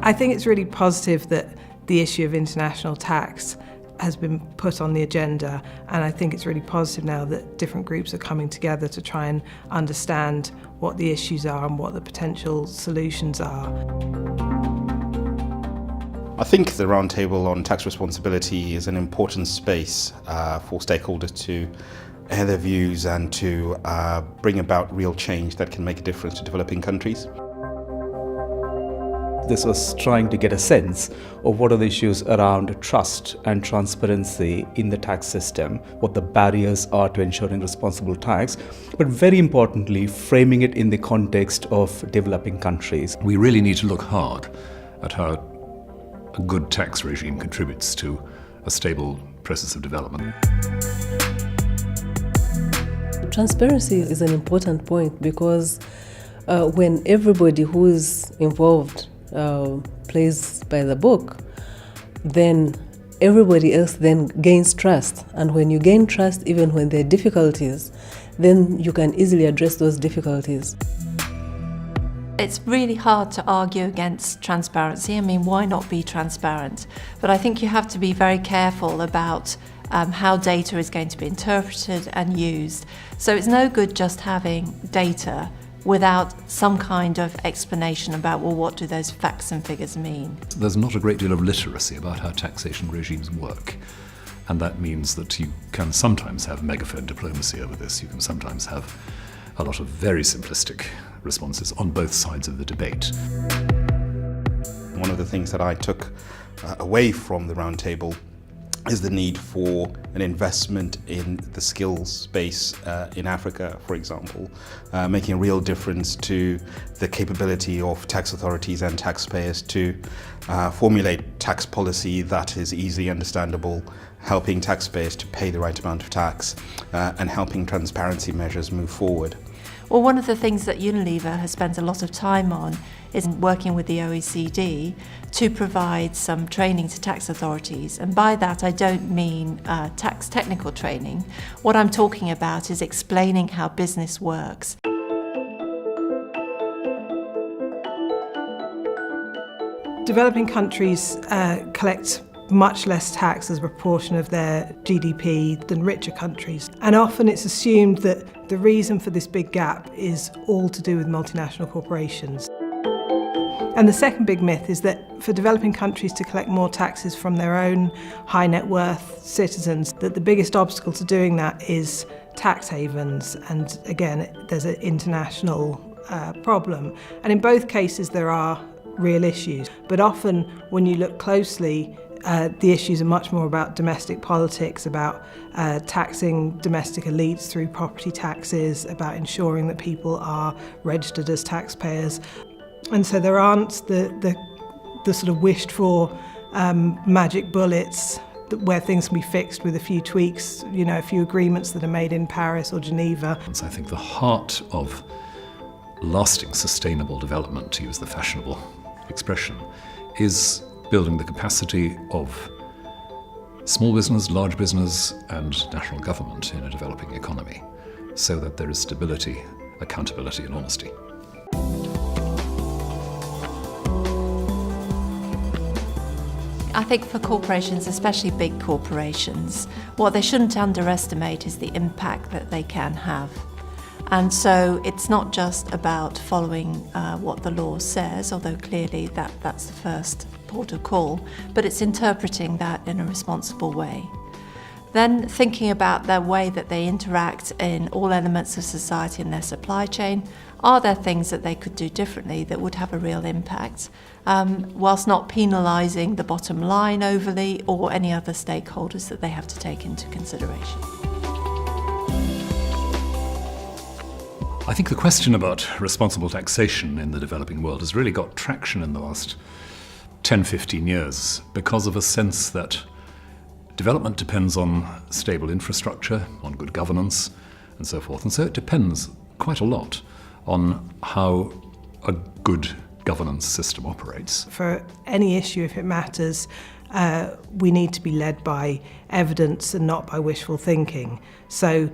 I think it's really positive that the issue of international tax has been put on the agenda, and I think it's really positive now that different groups are coming together to try and understand what the issues are and what the potential solutions are. I think the Roundtable on Tax Responsibility is an important space for stakeholders to air their views and to bring about real change that can make a difference to developing countries. This was trying to get a sense of what are the issues around trust and transparency in the tax system, what the barriers are to ensuring responsible tax, but very importantly, framing it in the context of developing countries. We really need to look hard at how a good tax regime contributes to a stable process of development. Transparency is an important point because when everybody who is involved plays by the book, then everybody else then gains trust. And when you gain trust, even when there are difficulties, then you can easily address those difficulties. It's really hard to argue against transparency. I mean, why not be transparent? But I think you have to be very careful about how data is going to be interpreted and used. So it's no good just having data without some kind of explanation about, well, what do those facts and figures mean? There's not a great deal of literacy about how taxation regimes work. And that means that you can sometimes have megaphone diplomacy over this. You can sometimes have a lot of very simplistic responses on both sides of the debate. One of the things that I took away from the Roundtable is the need for an investment in the skills space in Africa, for example, making a real difference to the capability of tax authorities and taxpayers to formulate tax policy that is easily understandable, helping taxpayers to pay the right amount of tax, and helping transparency measures move forward. Well, one of the things that Unilever has spent a lot of time on is working with the OECD to provide some training to tax authorities. And by that, I don't mean tax technical training. What I'm talking about is explaining how business works. Developing countries collect much less tax as a proportion of their GDP than richer countries. And often it's assumed that the reason for this big gap is all to do with multinational corporations. And the second big myth is that for developing countries to collect more taxes from their own high net worth citizens, that the biggest obstacle to doing that is tax havens. And again, there's an international problem. And in both cases, there are real issues. But often, when you look closely, the issues are much more about domestic politics, about taxing domestic elites through property taxes, about ensuring that people are registered as taxpayers. And so there aren't the sort of wished for magic bullets where things can be fixed with a few tweaks, you know, a few agreements that are made in Paris or Geneva. I think the heart of lasting sustainable development, to use the fashionable expression, is building the capacity of small business, large business, and national government in a developing economy, so that there is stability, accountability, and honesty. I think for corporations, especially big corporations, what they shouldn't underestimate is the impact that they can have. And so it's not just about following what the law says, although clearly that's the first port of call, but it's interpreting that in a responsible way. Then thinking about the way that they interact in all elements of society and their supply chain. Are there things that they could do differently that would have a real impact, whilst not penalising the bottom line overly or any other stakeholders that they have to take into consideration? I think the question about responsible taxation in the developing world has really got traction in the last 10, 15 years because of a sense that development depends on stable infrastructure, on good governance, and so forth. And so it depends quite a lot on how a good governance system operates. For any issue, if it matters, we need to be led by evidence and not by wishful thinking. So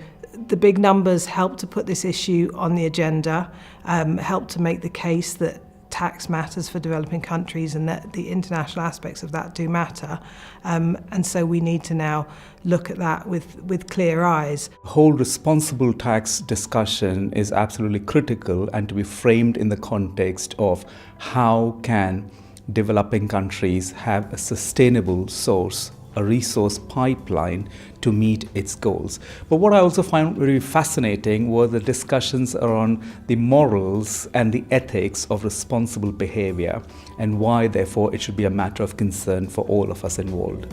the big numbers help to put this issue on the agenda, help to make the case that tax matters for developing countries and that the international aspects of that do matter. And so we need to now look at that with clear eyes. The whole responsible tax discussion is absolutely critical and to be framed in the context of how can developing countries have a sustainable source, a resource pipeline to meet its goals. But what I also found very fascinating were the discussions around the morals and the ethics of responsible behavior and why, therefore, it should be a matter of concern for all of us involved.